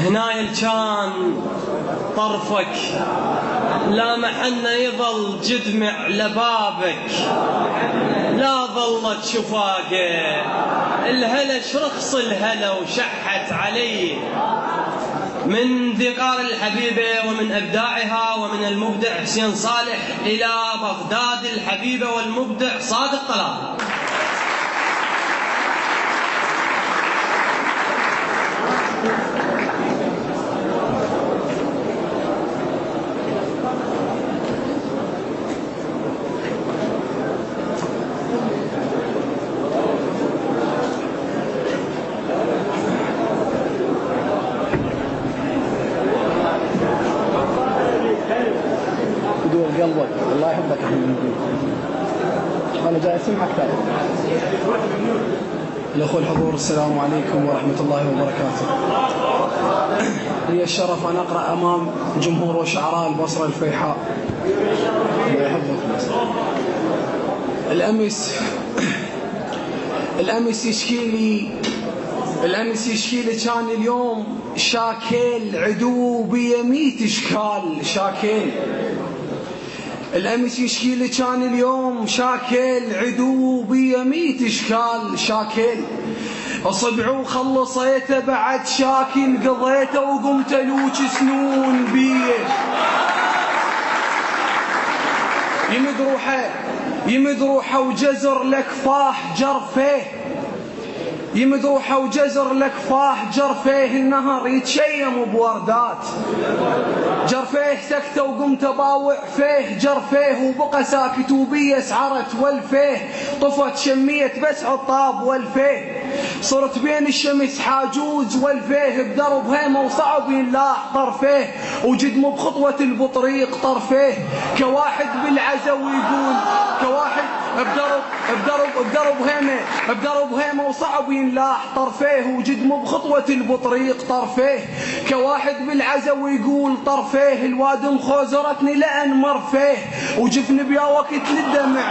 هنايل كان طرفك، لا محنة يظل جدمع لبابك، لا ظلت شفاقه الهلا شرخص الهلا وشحت علي. من ذكار الحبيبة ومن أبداعها ومن المبدع حسين صالح إلى بغداد الحبيبة والمبدع صادق طلال. دور قلبك الله يحبك يا حبيبي. انا جاي اسمعك ترى. الاخوه الحضور السلام عليكم ورحمه الله وبركاته. لي الشرف ان اقرا امام جمهور وشعراء البصره الفيحاء. الله يحبك. الامس يشكي لي كان اليوم شاكيل عدو بيميت اشكال شاكيل. الأمس يشكي لي كان اليوم شاكيل عدو بيميت اشكال شاكيل. اصبع وخلصيته بعد شاكل قضيته وقمت لوج سنون بيه. يمد روحه وجزر لكفاه جرفيه. يمد روحه وجزر لكفاه جرفيه. النهر يتشيم بوردات جرفيه. سكته وقمت باوع فيه جرفيه. وبقى ساكت وبي اسعرت والفيه. طفت شميت بس عطاب والفيه. صرت بين الشمس حاجوز والفيه. بدرب هيمه وصعب ينلاح طرفيه. وجدم بخطوه البطريق طرفيه. كواحد بالعزا ويقول كواحد بدرب هيمه وصعب ينلاح طرفيه. وجدم بخطوه البطريق طرفيه. كواحد بالعزا ويقول طرفيه. الواد مخوزرتني لأن مرفيه. وجفن بيا وقت للدمع.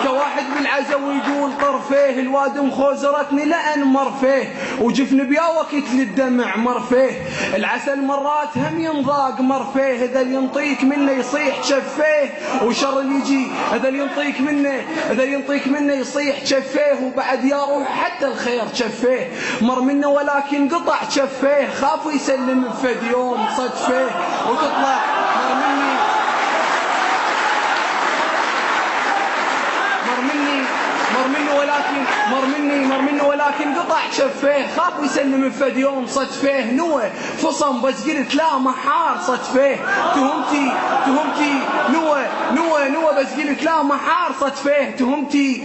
كواحد بالعزا ويقول طرفيه. الواد مخوزرتني لأن مرفيه. وجفن بيا وقت للدمع مرفيه. العسل مرات هم ينضاق مرفيه. اذا اللي ينطيك منه يصيح شفيه. وشر اللي يجي اذا اللي ينطيك منه يصيح شفيه. وبعد يا روح حتى الخير شفيه. مر منه ولكن قطع شفيه. خاف يسلم بفد يوم صدفيه. وتطلع مر مني ولكن قطع شفيه. خاف يسلم بفد يوم صدفيه. نوى فصم بس قلت لا محار صدفيه. تهمتي نوى بس قلت لا محار صدفيه. تهمتي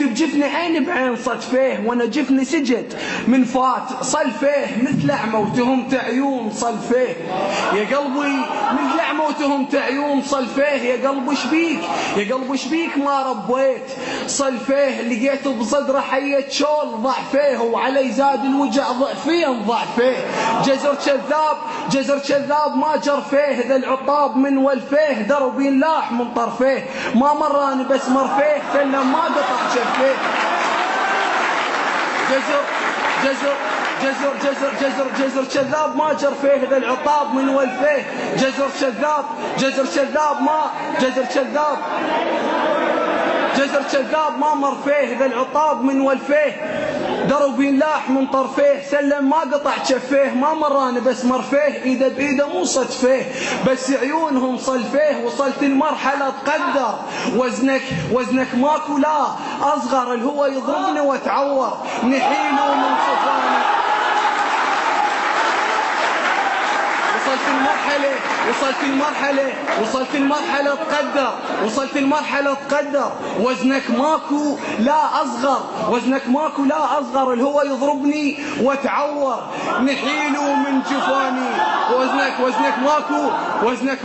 بجفن عيني بعين صدفيه. وانا جفني سجد من فات صلفيه. مثل اعمى وتهمت عيون صلفيه. يا قلبي مثل اعمى وتهمت عيون صلفيه. يا قلبي شبيك ما ربيت صلفيه. لقيت بصدره حية شول ضعفيه. وعلي زاد الوجع ضعفين ضعفيه. جزر كذاب ما جرفيه. ذا العطاب من والفيه. درب ينلاح من طرفيه. ما مراني بس مرفيه. سلم ما قطع شفيه. جزر كذاب ما جرفيه. ذا العطاب من والفيه. جزر كذاب ما مرفيه. ذا العطاب من والفيه. درب ينلاح من طرفيه. سلم ما قطع شفيه. ما مراني بس مرفيه. ايده بايده مو صدفيه. بس عيونهم صلفيه. وصلت المرحله تقدر وزنك ماكو لا اصغر. الهوى يضربني واتعور. نحيله من صفاني. وصلت المرحلة تقدر. وزنك ماكو لا أصغر. الهوى يضربني واتعور. نحيله من جفاني. وزنك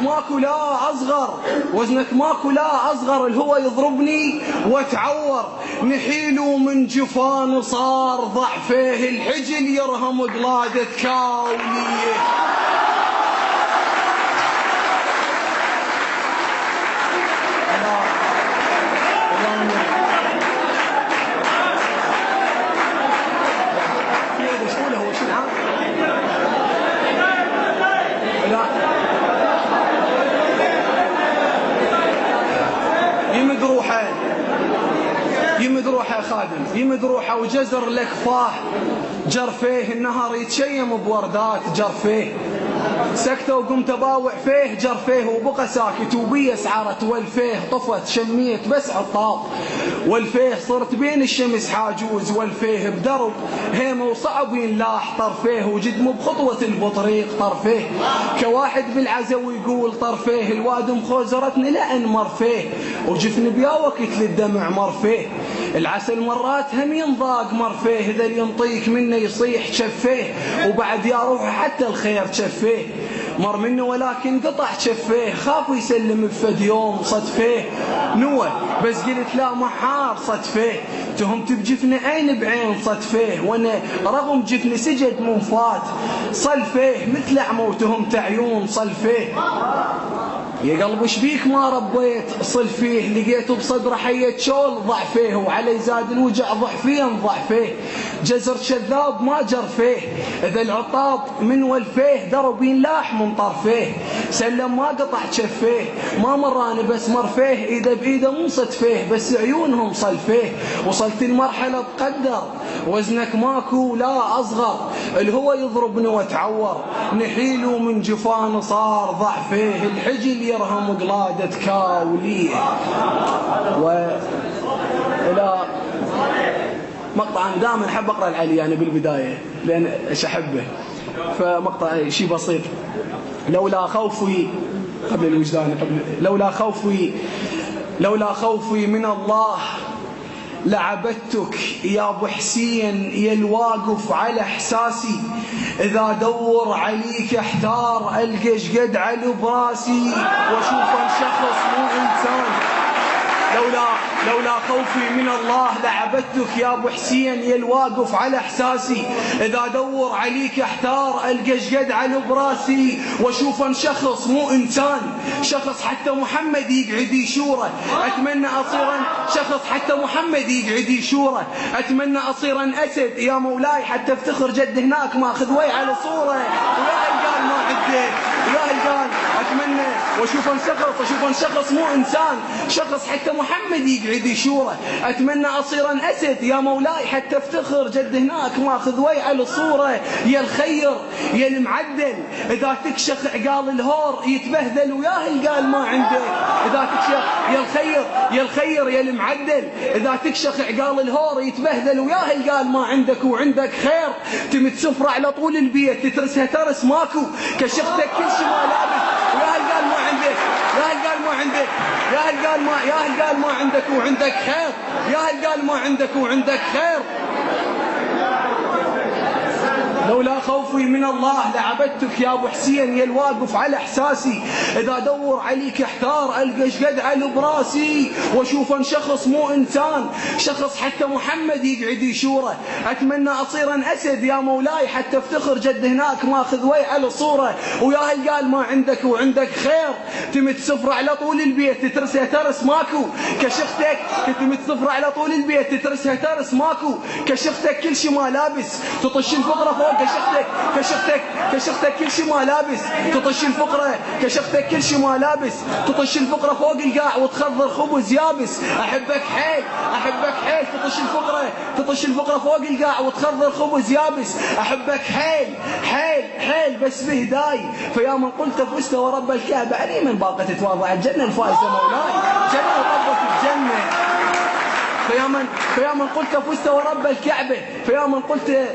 ماكو لا أصغر. الهوى يضربني واتعور. نحيله من جفاني. صار ضعفيه. الحجل يرهم قلادة كاولية. خادم يمد روحه وجزر لك فاه جرفيه، النهار يتشيم بوردات جرفيه، سكته وقمت باوع فيه جرفيه، وبقى ساكت وبي سعرت والفيه، طفت شميت بس عطاط والفيه، صرت بين الشمس حاجوز والفيه، بدرب هيمه وصعب ينلاح طرفيه، وجدم بخطوة البطريق طرفيه، كواحد بالعزو يقول طرفيه، الواد مخوزرتني لأن مرفيه، وجفن بيا وقت للدمع مرفيه، العسل مرات هم ينضاق مرفيه، إذا ينطيك منه يصيح شفيه، وبعد يا روحه حتى الخير شفيه، مر منه ولكن قطع شفيه، خاف يسلم بفد يوم صدفيه، نوى بس قلت لا محار صدفيه، تهمت بجفن عين بعين صدفيه، وانا رغم جفن سجد منفات صلفيه، مثل اعمى وتهمت عيون صلفيه، يا قلب شبيك ما ربيت صلفيه، لقيته بصدره حية شول ضعفيه، وعلي زاد الوجع ضعفين ضعفيه، جزر شذاب ما جرفيه، إذا العطاب من والفيه درب ينلاح من طرفيه، سلم ما قطع شفيه، ما مراني بس مرفيه، إيده بإيده مو صدفيه، بس عيونهم صلفيه، وصلت المرحلة تقدر وزنك ماكو لا أصغر، الهوى يضربني واتعور، نحيله من جفان صار ضعفيه، الحجل يرهم قلادة كاوليه. وإلى مقطع دائما أحب أقرأ العلي يعني بالبداية لأن إيش أحبه، فمقطع شيء بسيط، لولا خوفي قبل الوجدان لولا خوفي من الله لعبدتك يا ابو حسين يا الواقف على احساسي، اذا ادور عليك احتار القى شقد على براسي، واشوف شخص مو انسان، لولا خوفي من الله لعبدتك يا ابو حسين يا الواقف على احساسي، اذا ادور عليك احتار القى شقد على براسي، واشوف شخص مو انسان، شخص حتى محمد يقعد يشوره، اتمنى اصيرا شخص حتى محمد يقعد يشوره، اتمنى اصيرا اسد يا مولاي حتى افتخر جد هناك ما اخذ وي على صوره، ويا القال ما عديت ويا القال اتمنى واشوف شخص مو انسان، شخص حتى محمد يقعد يشوره، اتمنى اصيرا اسد يا مولاي حتى افتخر جد هناك ما اخذ وي على الصوره، يا الخير يا المعدل اذا تكشخ عقال الهور يتبهدل وياه القال ما عندك، اذا تكشخ يا الخير يا المعدل اذا تكشخ عقال الهور يتبهدل وياه القال ما عندك، وعندك خير تمت سفره على طول البيت تترسها ترس ماكو، كشختك كل شي ما لابس وياه القال ما عندك، يا القال ما عندك، يا القال ما عندك وعندك خير، يا القال ما عندك وعندك خير. لولا خوفي من الله لعبدتك يا ابو حسين يا الواقف على احساسي، اذا ادور عليك احتار القى شقد على براسي، واشوف شخص مو انسان، شخص حتى محمد يقعد يشوره، اتمنى اصيرا اسد يا مولاي حتى افتخر جد هناك ما اخذ وي على صوره، ويا القال ما عندك وعندك خير تمت سفره على طول البيت تترسها ترس ماكو، كشختك تمت سفره على طول البيت تترسها ترس ماكو، كشختك كل شي ما لابس تطش الفقره فوق كشختك كل شي ما لابس تطش الفقره، كشختك كل شي ما لابس تطش الفقره فوق القاع وتخضر خبز يابس، احبك حيل تطش الفقره فوق القاع وتخضر خبز يابس، احبك حيل بس بهداي، فيا من قلت فزت ورب الكعبه علي من باقه تتواضع الجنه الفائزه مولاي، جنه وطبت الجنه، فيا من قلت فزت ورب الكعبة، فيا من قلت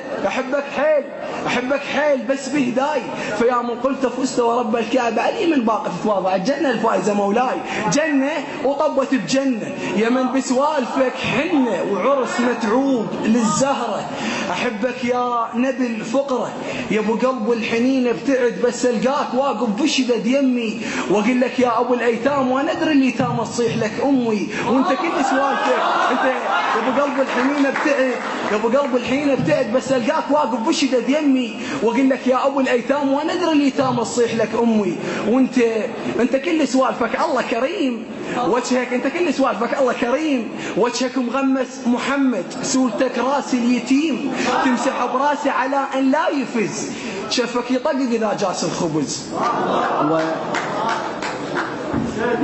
أحبك حيل بس بهداي، فيا من قلت فزت ورب الكعبة علي من باقة تتواضع الجنة الفائزة مولاي، جنة وطبت بجنة، يا من بسوالفك حنة وعرس متعوب للزهرة، أحبك يا نبي الفقرة يا ابو قلب الحنين ابتعد بس القاك واقف بشدد يمي، واقول لك يا ابو الايتام وانا ادري اليتامى تصيح لك امي، وانت كل سوالفك انت يا ابو قلب الحنين ابتعد بس القاك واقف بشدد يمي، واقول لك يا ابو الايتام وانا ادري اليتامى تصيح لك امي، وانت كل سوالفك الله كريم، وجهك انت كل سوالفك الله كريم، وجهك مغمس محمد سولتك راس اليتيم، تمسح براسي على ان لا يفز، شفك يطقق اذا جاس الخبز،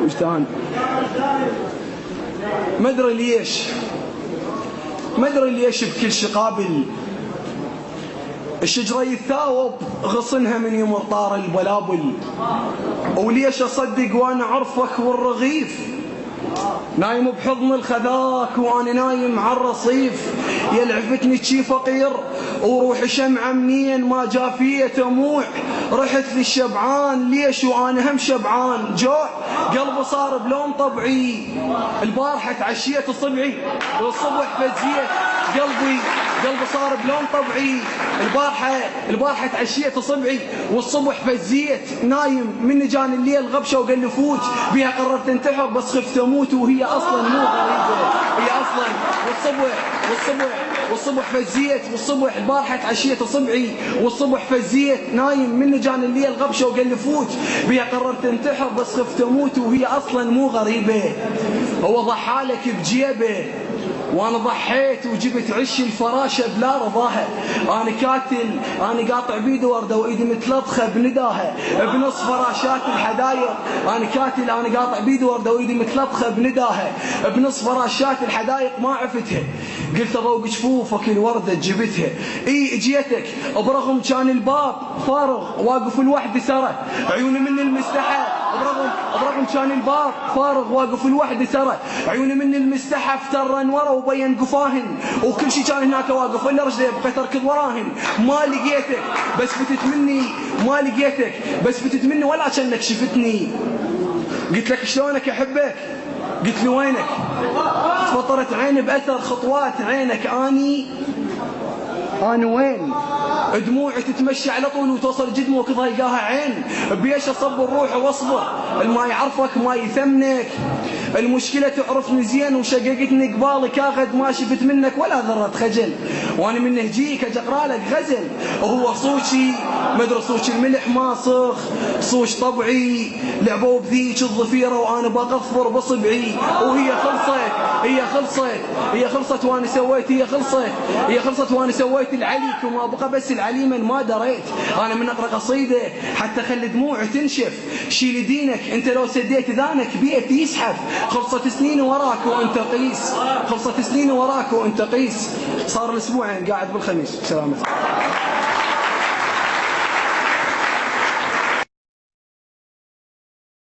وجدان ما ادري ليش ما ادري ليش بكل شقابل الشجرة يتثاوب غصنها من يمر طار البلابل، وليش اصدق وانا عرفك والرغيف نايم بحضن الخذاك وانا نايم على الرصيف. يلعفتني شي فقير وروح شمعة منين ما جا فيه تموع، رحت للشبعان ليش وانا هم شبعان جوع، قلبي صار بلون طبعي البارحة تعشيت صبعي والصبح فزيت قلبي صار بلون طبعي البارحة تعشيت صبعي والصبح فزيت نايم من جان الليل غبشة وقلفوت بيها قررت انتحر بس خفت اموت وهي اصلا مو غريبة هي اصلا والصبح فزيت والصبح البارحة تعشيت صبعي والصبح فزيت نايم من جان الليل غبشة وقلفوت بيها قررت انتحر بس خفت اموت وهي اصلا مو غريبة. هو ضحالك بجيبه وانا ضحيت وجبت عش الفراشة بلا رضاها، انا كاتل انا قاطع بيدي وردة وايدي متلطخة بنداها بنص فراشات الحدايق، انا كاتل انا قاطع بيدي وردة وايدي متلطخة بنداها بنص فراشات الحدايق ما عفتها، قلت اضوق جفوفك الوردة جبتها اي جيتك برغم كان الباب فارغ واقف الوحدة سرى عيوني من المستحى برغم كان الباب فارغ واقف الوحدة سرى عيوني من المستحى افترن ورا وبين قفاهن وكل شي كان هناك واقف الا رجلي بقيت اركض وراهن ما لقيتك بس فتت مني ولا كأنك شفتني. قلت لك شلونك احبك قلت لي وينك فطرت عيني باثر خطوات عينك أنا وين دموعي تتمشي على طول وتوصل جدمي وكضايقاها عين بيش اصبر روحي واصبر الما يعرفك ما يثمنك المشكلة تعرفني زين وشققتني قبالك اخذ ما شفت منك ولا ذرة خجل وانا من هجيك اقرا لك غزل وهو صوتي مدري صوتي الملح ما صخ صوت طبعي لعبوا بذيك الضفيرة وانا بغفر بصبعي وهي خلصت وانا سويت العليك وما بقى بس العليما ما دريت انا من اقرا قصيده حتى خلي دموعي تنشف شيل دينك انت لو سديت ذانك بيت يسحف خلصت سنين وراك وانت قيس صار الاسبوعين قاعد بالخميس سلامتك.